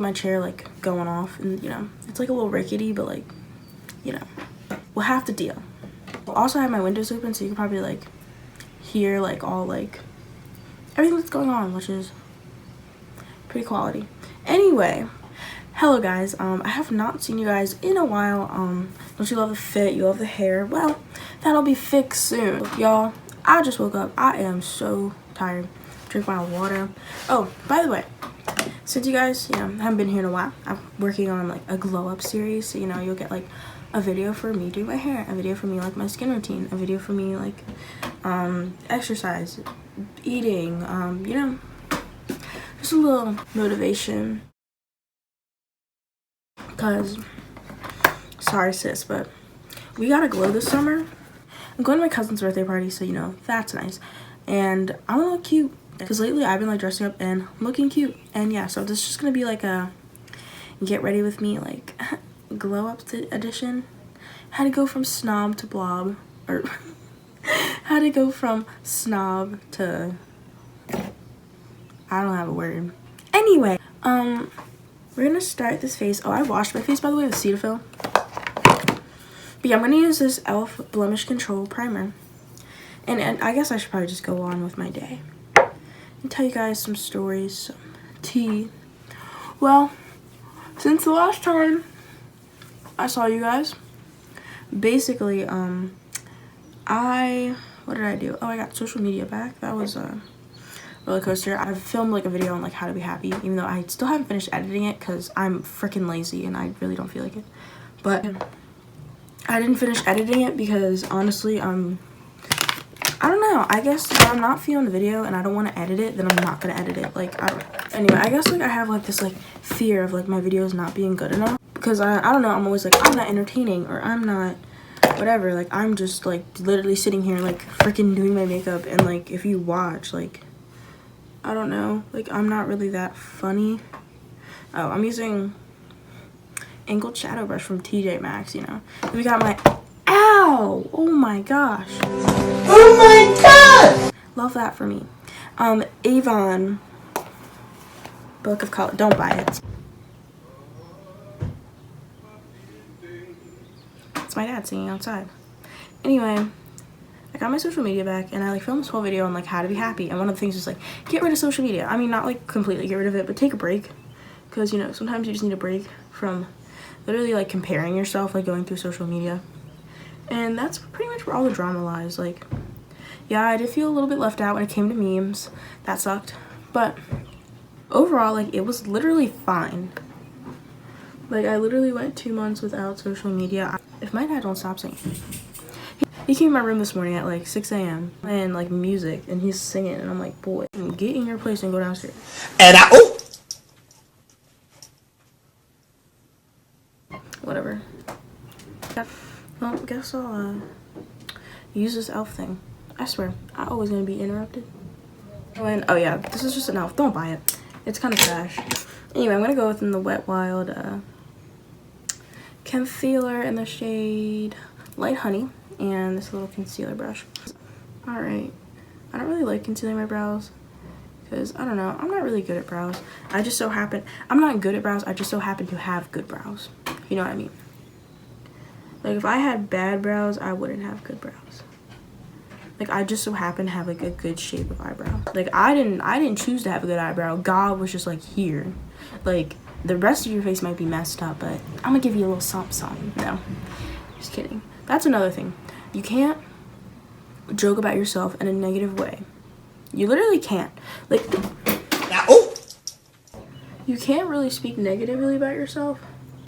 my chair like going off, and you know, it's like a little rickety, but like, you know, we'll have to deal. I'll also have my windows open so you can probably like hear like all like everything that's going on, which is pretty quality. Anyway, hello guys. I have not seen you guys in a while. Don't you love the fit? You love the hair? Well, that'll be fixed soon. Y'all, I just woke up. I am so tired. Drink my water. Oh, by the way, since you guys, you know, haven't been here in a while, I'm working on like a glow up series. So, you know, you'll get like a video for me doing my hair, a video for me like my skin routine, a video for me like exercise, eating, you know, just a little motivation. Cause, sorry sis, but we gotta glow this summer. I'm going to my cousin's birthday party, so you know, that's nice. And I wanna look cute, because lately I've been like dressing up and looking cute. And yeah, so this is just gonna be like a get ready with me like glow up edition. How to go from snob to blob, or how to go from snob to, I don't have a word. Anyway, we're gonna start this face. Oh, I washed my face, by the way, with Cetaphil. But yeah, I'm gonna use this e.l.f. Blemish Control Primer. And I guess I should probably just go on with my day and tell you guys some stories, some tea. Well, since the last time I saw you guys, basically, what did I do? Oh, I got social media back. That was a roller coaster. I've filmed like a video on like how to be happy, even though I still haven't finished editing it because I'm freaking lazy and I really don't feel like it. But I didn't finish editing it because honestly, I don't know. I guess if I'm not feeling the video and I don't want to edit it, then I'm not gonna edit it. Like, anyway, I guess like I have like this like fear of like my videos not being good enough, because I don't know, I'm always like, I'm not entertaining, or I'm not whatever. Like, I'm just like literally sitting here like freaking doing my makeup, and like if you watch, like, I don't know, like I'm not really that funny. Oh, I'm using angled shadow brush from TJ Maxx, you know. And we got my, ow, oh my gosh, oh my god, love that for me. Avon Book of Color, don't buy it. It's my dad singing outside. Anyway, I got my social media back, and I like filmed this whole video on like how to be happy, and one of the things is like get rid of social media. I mean, not like completely get rid of it, but take a break, because you know, sometimes you just need a break from literally like comparing yourself, like going through social media. And that's pretty much where all the drama lies. Like, yeah, I did feel a little bit left out when it came to memes. That sucked. But overall, like, it was literally fine. Like, I literally went 2 months without social media. If my dad don't stop singing. He came in my room this morning at like 6 a.m. and like music, and he's singing, and I'm like, boy, get in your place and go downstairs. And oh, Whatever. Well, I guess I'll use this e.l.f. thing. I swear, I'm always gonna be interrupted. And, oh yeah, this is just an e.l.f. Don't buy it. It's kind of trash. Anyway, I'm gonna go with the Wet Wild concealer in the shade Light Honey, and this little concealer brush. Alright, I don't really like concealing my brows, because, I don't know, I'm not really good at brows. I'm not good at brows, I just so happen to have good brows. You know what I mean? Like, if I had bad brows, I wouldn't have good brows. Like, I just so happen to have like a good shape of eyebrow. Like, I didn't choose to have a good eyebrow. God was just like here. Like, the rest of your face might be messed up, but I'm gonna give you a little something. No, just kidding. That's another thing. You can't joke about yourself in a negative way. You literally can't. Like, you can't really speak negatively about yourself.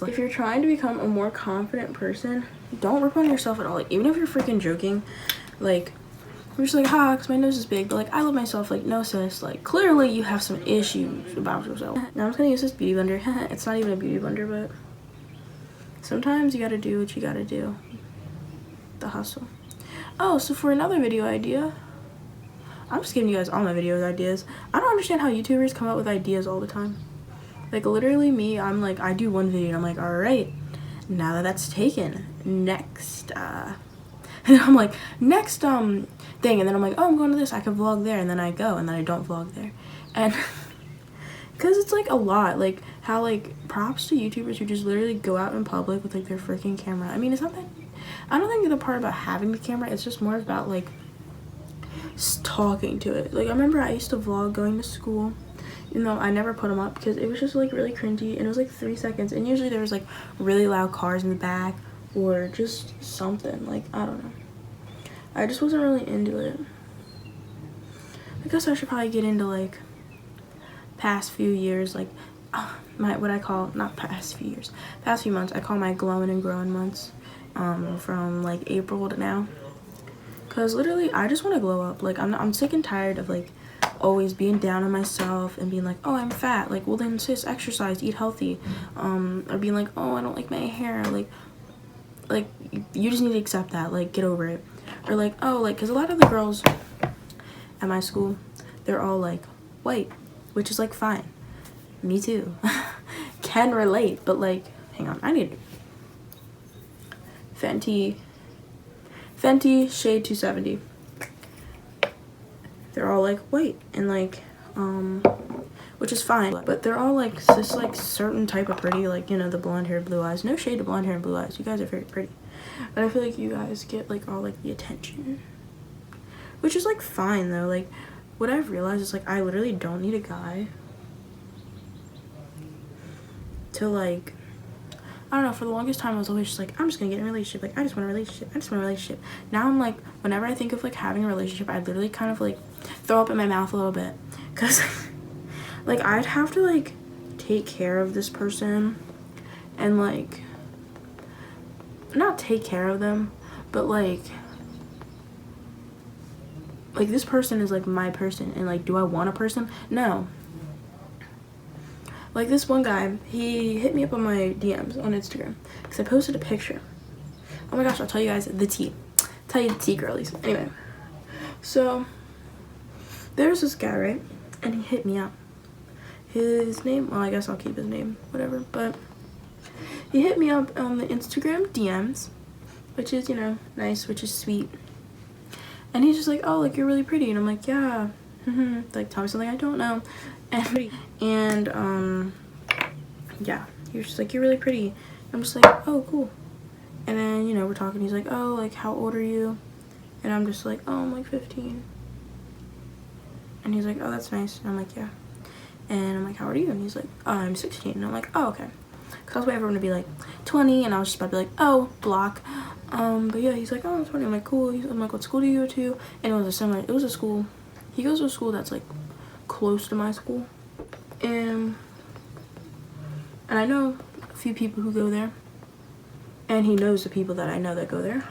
If you're trying to become a more confident person, don't rip on yourself at all. Like, even if you're freaking joking, like, you're just like, ha, because my nose is big, but like, I love myself. Like, no sis, like, clearly you have some issues about yourself. Now I'm just gonna use this beauty blender. It's not even a beauty blender, but sometimes you gotta do what you gotta do. The hustle. Oh, so for another video idea, I'm just giving you guys all my video ideas. I don't understand how YouTubers come up with ideas all the time. Like, literally me, I'm like, I do one video and I'm like, all right, now that that's taken, next, and I'm like, next, thing, and then I'm like, oh, I'm going to this, I can vlog there, and then I go, and then I don't vlog there, and because it's like a lot, like how like props to YouTubers who just literally go out in public with like their freaking camera. I mean, it's not that, I don't think the part about having the camera, it's just more about like talking to it. Like I remember I used to vlog going to school, even though I never put them up because it was just like really cringy, and it was like 3 seconds, and usually there was like really loud cars in the back or just something, like I don't know. I just wasn't really into it. I guess I should probably get into like past few years, like my, what I call, not past few years, past few months, I call my glowing and growing months, from like April to now, because literally I just want to glow up. Like I'm sick and tired of like always being down on myself and being like, oh, I'm fat. Like, well then sis, exercise, eat healthy. Or being like, oh, I don't like my hair. Like you just need to accept that, like get over it. Or like, oh, like, because a lot of the girls at my school, they're all like white, which is like fine. Me too. Can relate, but like, hang on, I need Fenty shade 270. They're all like white and like which is fine, but they're all like this like certain type of pretty, like, you know, the blonde hair, blue eyes. No shade to blonde hair and blue eyes, you guys are very pretty, but I feel like you guys get like all like the attention, which is like fine though. Like what I've realized is like I literally don't need a guy to like, I don't know, for the longest time I was always just like, I'm just gonna get in a relationship, like I just want a relationship, I just want a relationship. Now I'm like, whenever I think of like having a relationship, I literally kind of like throw up in my mouth a little bit, because like I'd have to like take care of this person and like not take care of them, but like this person is like my person, and like do I want a person? No. Like this one guy, he hit me up on my DMs on Instagram because I posted a picture. Oh my gosh, I'll tell you guys the tea. Tell you the tea, girlies. Anyway, so there's this guy, right? And he hit me up. His name, well, I guess I'll keep his name, whatever. But he hit me up on the Instagram DMs, which is, you know, nice, which is sweet. And he's just like, oh, like you're really pretty. And I'm like, yeah. Like tell me something I don't know. And yeah, he was just like, you're really pretty. I'm just like, oh, cool. And then, you know, we're talking, he's like, oh, like how old are you? And I'm just like, oh, I'm like 15. And he's like, oh, that's nice. And I'm like, yeah. And I'm like, how old are you? And he's like, oh, I'm 16. And I'm like, oh, okay. Because I was waiting for him to be like 20, and I was just about to be like, oh, block. But yeah, he's like, oh, I'm 20. I'm like, cool. I'm like, what school do you go to? And it was a school. He goes to a school that's like close to my school. And I know a few people who go there. And he knows the people that I know that go there.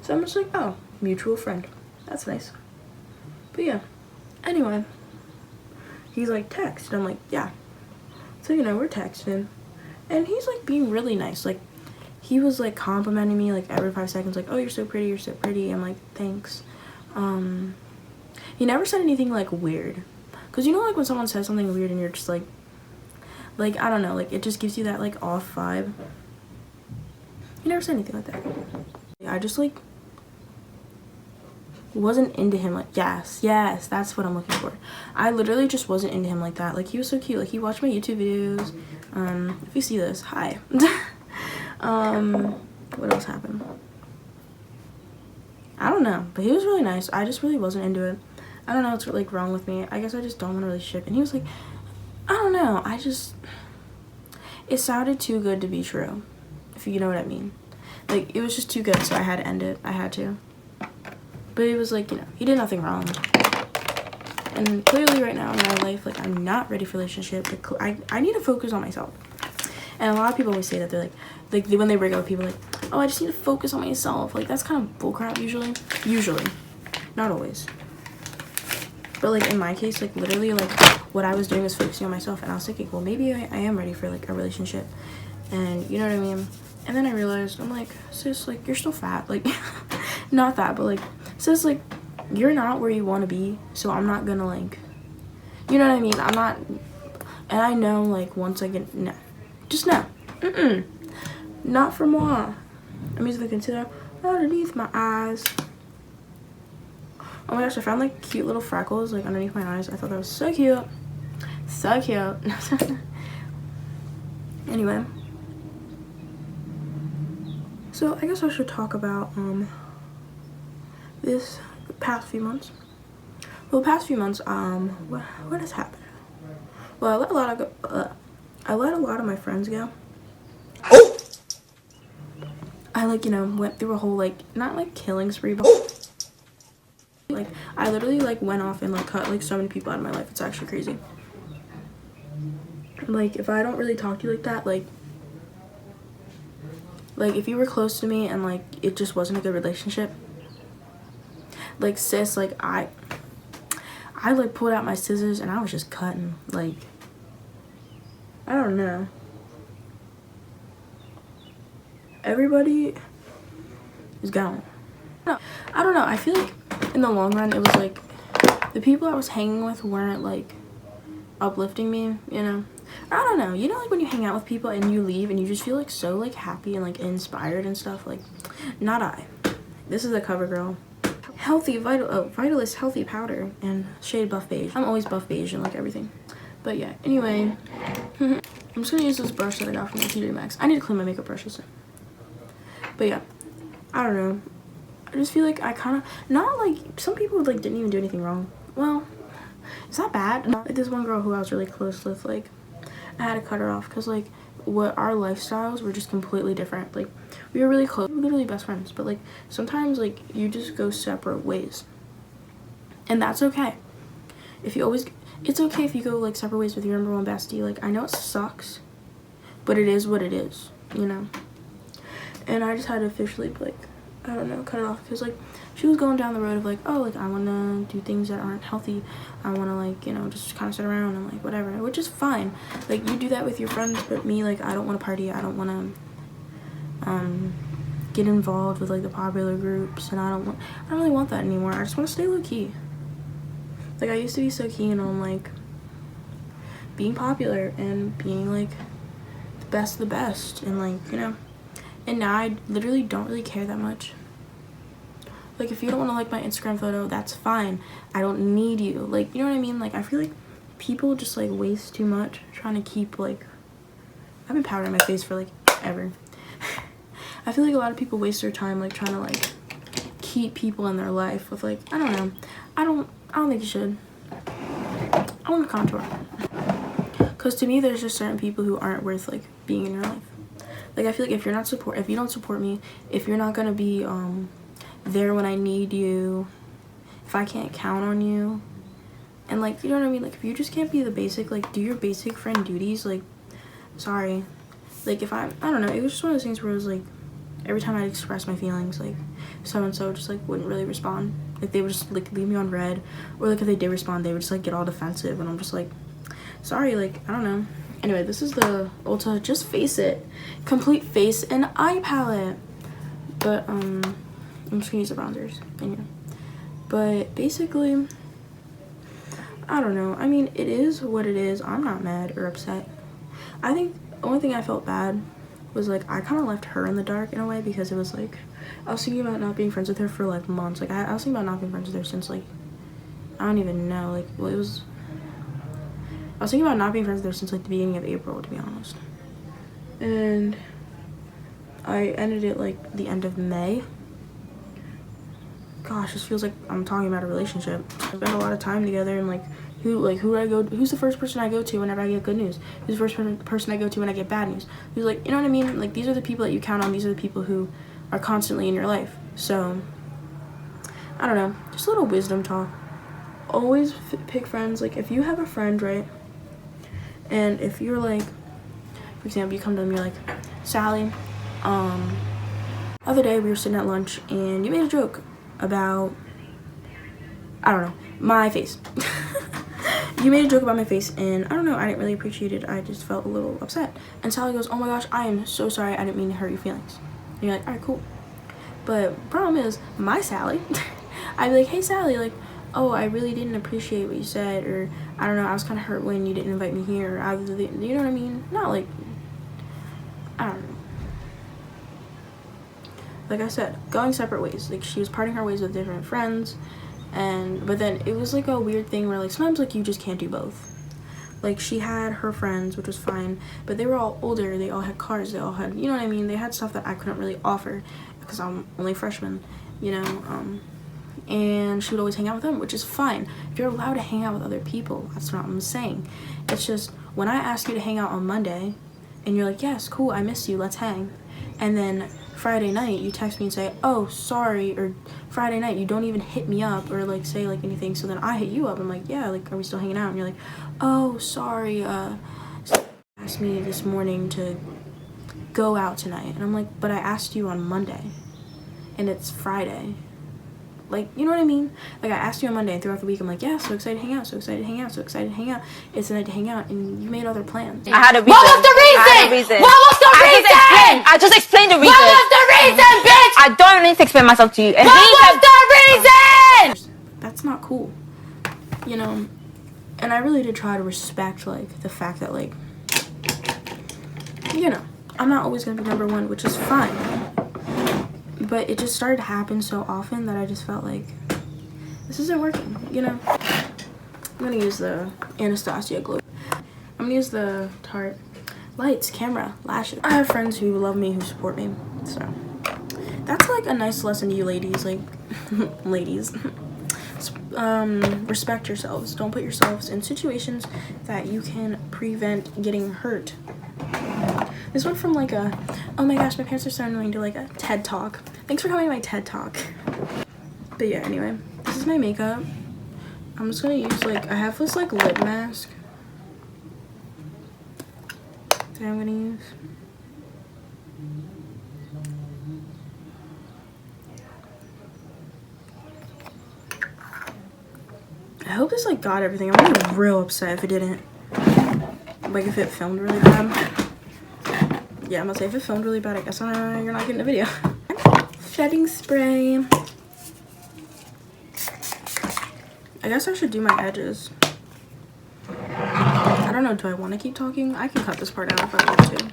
So I'm just like, oh, mutual friend. That's nice. But yeah. Anyway. He's like, text. And I'm like, yeah. So, you know, we're texting. And he's like being really nice. Like, he was like complimenting me like every 5 seconds. Like, oh, you're so pretty, you're so pretty. I'm like, thanks. He never said anything like weird. Because you know, like when someone says something weird and you're just like, I don't know, like it just gives you that like off vibe. He never said anything like that. I just like wasn't into him. Like, yes, that's what I'm looking for. I literally just wasn't into him like that. Like, he was so cute. Like, he watched my YouTube videos. If you see this, hi. What else happened? I don't know, but he was really nice. I just really wasn't into it. I don't know what's like wrong with me. I guess I just don't want a relationship. And he was like, I don't know, it sounded too good to be true, if you know what I mean. Like, it was just too good, so I had to end it. I had to. But it was like, you know, he did nothing wrong. And clearly right now in my life, like, I'm not ready for a relationship. Like, I need to focus on myself. And a lot of people always say that they're like when they break up with people, like, oh, I just need to focus on myself. Like, that's kind of bullcrap usually. Not always. But like in my case, like literally like what I was doing was focusing on myself, and I was thinking, well, maybe I am ready for like a relationship, and you know what I mean. And then I realized, I'm like, sis, like you're still fat, like not that, but like sis, like you're not where you want to be, so I'm not gonna like, you know what I mean. I'm not, and I know like once I get not for moi. I'm using the concealer underneath my eyes. Oh my gosh, I found like cute little freckles like underneath my eyes. I thought that was so cute. So cute. Anyway, so I guess I should talk about this past few months. Well, the past few months, what has happened? Well, I let a lot of my friends go. Oh! I like, you know, went through a whole like, not like killing spree, but like I literally like went off and like cut like so many people out of my life. It's actually crazy. Like if I don't really talk to you like that, like if you were close to me and like it just wasn't a good relationship, like sis, like I like pulled out my scissors and I was just cutting. Like I don't know, everybody is gone. No, I don't know, I feel like in the long run it was like the people I was hanging with weren't like uplifting me, you know. I don't know, you know, like when you hang out with people and you leave and you just feel like so like happy and like inspired and stuff. Like not I. This is a CoverGirl healthy Vitalist healthy powder and shade buff beige. I'm always buff beige and like everything. But yeah, anyway, I'm just gonna use this brush that I got from TJ Maxx. I need to clean my makeup brushes. But yeah, I don't know, I just feel like I kind of, not like some people like didn't even do anything wrong. Well, it's not bad. Like this one girl who I was really close with, like I had to cut her off because like what our lifestyles were just completely different. Like we were really close, literally best friends, but like sometimes like you just go separate ways, and that's okay. It's okay if you go like separate ways with your number one bestie. Like I know it sucks, but it is what it is, you know. And I just had to officially like, I don't know, cut it off because like she was going down the road of like, oh, like I want to do things that aren't healthy. I want to like, you know, just kind of sit around and like whatever, which is fine. Like you do that with your friends, but me, like I don't want to party. I don't want to get involved with like the popular groups, and I don't really want that anymore. I just want to stay low key. Like I used to be so keen on like being popular and being like the best of the best, and like, you know. And now I literally don't really care that much. Like if you don't want to like my Instagram photo, that's fine. I don't need you. Like, you know what I mean? Like I feel like people just like waste too much trying to keep like, I've been powdering my face for like ever. I feel like a lot of people waste their time like trying to like keep people in their life with like, I don't know. I don't think you should. I want to contour. Cause to me there's just certain people who aren't worth like being in your life. Like I feel like if you don't support me, if you're not gonna be there when I need you, if I can't count on you, and like, you know what I mean, like if you just can't be the basic, like do your basic friend duties, like sorry. Like if I don't know, it was just one of those things where it was like every time I'd express my feelings, like so and so just like wouldn't really respond. Like they would just like leave me on red, or like if they did respond they would just like get all defensive, and I'm just like, sorry, like I don't know. Anyway, this is the Ulta Just Face It Complete Face and Eye Palette. But I'm just gonna use the bronzers in here. But basically, I don't know. I mean, it is what it is. I'm not mad or upset. I think the only thing I felt bad was like I kind of left her in the dark in a way, because it was like I was thinking about not being friends with her for like months. Like I was thinking about not being friends with her since like I don't even know. Like well, I was thinking about not being friends with her since like the beginning of April, to be honest. And I ended it like the end of May. Gosh, this feels like I'm talking about a relationship. I spent a lot of time together, and like who's the first person I go to whenever I get good news? Who's the first person I go to when I get bad news? Who's like, you know what I mean? Like these are the people that you count on. These are the people who are constantly in your life. So I don't know, just a little wisdom talk. Always pick friends. Like if you have a friend, right? And if you're like, for example, you come to them, you're like, Sally, other day we were sitting at lunch and you made a joke about, I don't know, my face. You made a joke about my face, and I don't know, I didn't really appreciate it. I just felt a little upset. And Sally goes, oh my gosh, I am so sorry, I didn't mean to hurt your feelings. And you're like, all right, cool. But problem is, my Sally, I'd be like, hey Sally, like, oh, I really didn't appreciate what you said, or I don't know, I was kind of hurt when you didn't invite me here, or you know what I mean? Not like, I don't know. Like I said, going separate ways. Like she was parting her ways with different friends, but then it was like a weird thing where like sometimes like you just can't do both. Like, she had her friends, which was fine, but they were all older, they all had cars, they all had, you know what I mean, they had stuff that I couldn't really offer because I'm only a freshman, you know. And she would always hang out with them, which is fine. If you're allowed to hang out with other people, that's what I'm saying. It's just, when I ask you to hang out on Monday, and you're like, yes, cool, I miss you, let's hang. And then Friday night, you text me and say, oh, sorry, or Friday night, you don't even hit me up, or, like, say, like, anything. So then I hit you up, I'm like, yeah, like, are we still hanging out? And you're like, oh, sorry, asked me this morning to go out tonight. And I'm like, but I asked you on Monday, and it's Friday. Like, you know what I mean? Like, I asked you on Monday, and throughout the week, I'm like, yeah, so excited to hang out, so excited to hang out, so excited to hang out. It's the night to hang out, and you made other plans. I had a reason. What was the reason? I had a reason. What was the reason? I just explained the reason. What was the reason, bitch? I don't need to explain myself to you. And What was the reason? That's not cool, you know? And I really did try to respect, like, the fact that, like, you know, I'm not always gonna be number one, which is fine. But it just started to happen so often that I just felt like, this isn't working, you know? I'm gonna use the Anastasia glue. I'm gonna use the Tarte lights, camera, lashes. I have friends who love me, who support me, so that's like a nice lesson to you ladies, like, ladies. Respect yourselves. Don't put yourselves in situations that you can prevent getting hurt. This went from like a, oh my gosh, my parents are so annoying, to like a TED Talk. Thanks for coming to my TED Talk. But yeah, anyway, this is my makeup. I'm just gonna use, like, I have this like lip mask that I'm gonna use. I hope this like got everything. I'm gonna be real upset if it didn't. Like, if it filmed really bad. Yeah, I'm gonna say if it filmed really bad, I guess you're not getting a video. Shedding spray. I guess I should do my edges. I don't know, do I want to keep talking? I can cut this part out if I want to.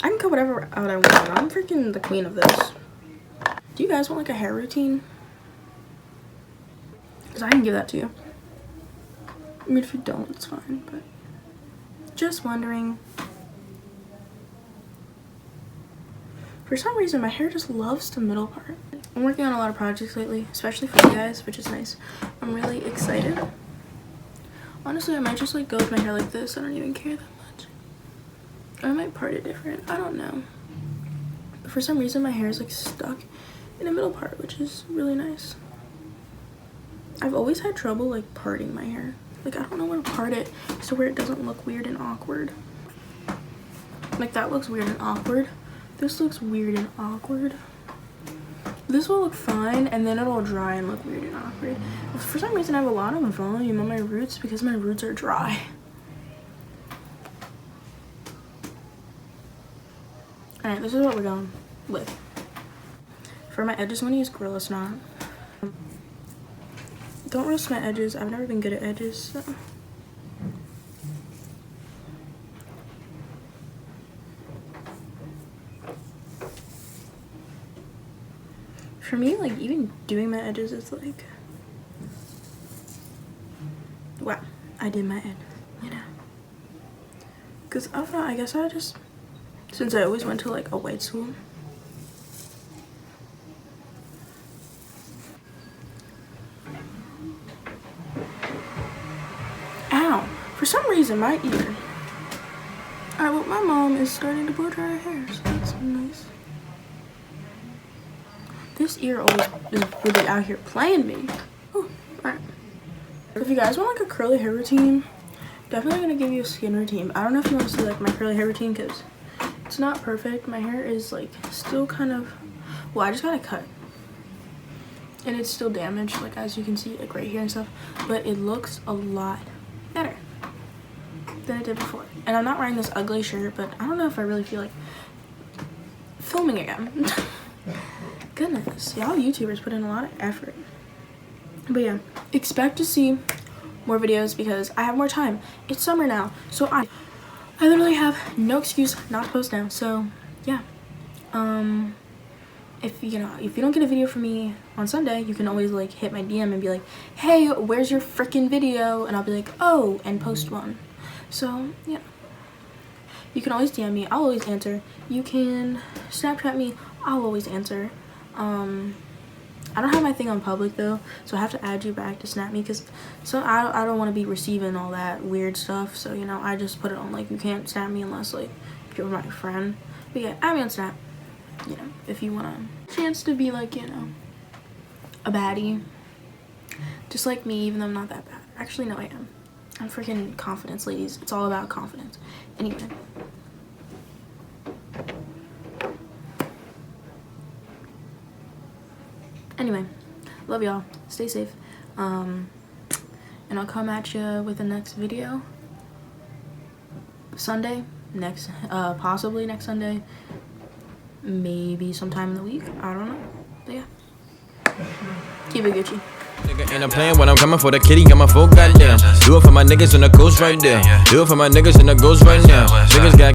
I can cut whatever out I want. I'm freaking the queen of this. Do you guys want like a hair routine? Because I can give that to you. I mean, if you don't, it's fine, but just wondering. For some reason, my hair just loves the middle part. I'm working on a lot of projects lately, especially for you guys, which is nice. I'm really excited. Honestly, I might just like go with my hair like this. I don't even care that much. Or I might part it different. I don't know. But for some reason, my hair is like stuck in the middle part, which is really nice. I've always had trouble like parting my hair. Like, I don't know where to part it so where it doesn't look weird and awkward. Like, that looks weird and awkward. This looks weird and awkward. This will look fine, and then it'll dry and look weird and awkward. For some reason, I have a lot of volume on my roots because my roots are dry. Alright, this is what we're going with. For my edges, I'm going to use Gorilla Snot. Don't roast my edges. I've never been good at edges, so. For me, like, even doing my edges is like, wow, I did my edges, you know. Because, I don't know, I guess I just, since I always went to, like, a white school. Ow, for some reason, my ear. Alright, well, my mom is starting to blow dry her hair, so that's nice. This ear always is really out here playing me. Oh, alright. If you guys want like a curly hair routine, definitely gonna give you a skin routine. I don't know if you want to see like my curly hair routine because it's not perfect. My hair is like still kind of, well, I just got it cut. And it's still damaged, like as you can see, like right here and stuff. But it looks a lot better than it did before. And I'm not wearing this ugly shirt, but I don't know if I really feel like filming again. Goodness, y'all YouTubers put in a lot of effort. But yeah, expect to see more videos because I have more time. It's summer now, so I literally have no excuse not to post now. So yeah, if you don't get a video from me on Sunday, you can always like hit my DM and be like, hey, where's your freaking video? And I'll be like, oh, and post one. So yeah, you can always DM me, I'll always answer. You can Snapchat me, I'll always answer. I don't have my thing on public though, so I have to add you back to snap me, because so I don't want to be receiving all that weird stuff. So you know, I just put it on like you can't snap me unless like you're my friend. But yeah, add me on Snap. You know, if you want a chance to be like, you know, a baddie, just like me, even though I'm not that bad. Actually, no, I am. I'm freaking confidence, ladies. It's all about confidence. Anyway. Anyway, love y'all. Stay safe. And I'll come at you with the next video. Sunday. Possibly next Sunday. Maybe sometime in the week. I don't know. But yeah. Keep it Gucci. And I'm playing when I'm coming for the kitty, got my full goddamn. Do it for my niggas on the coast right there. Do it for my niggas in the ghost right now. Niggas got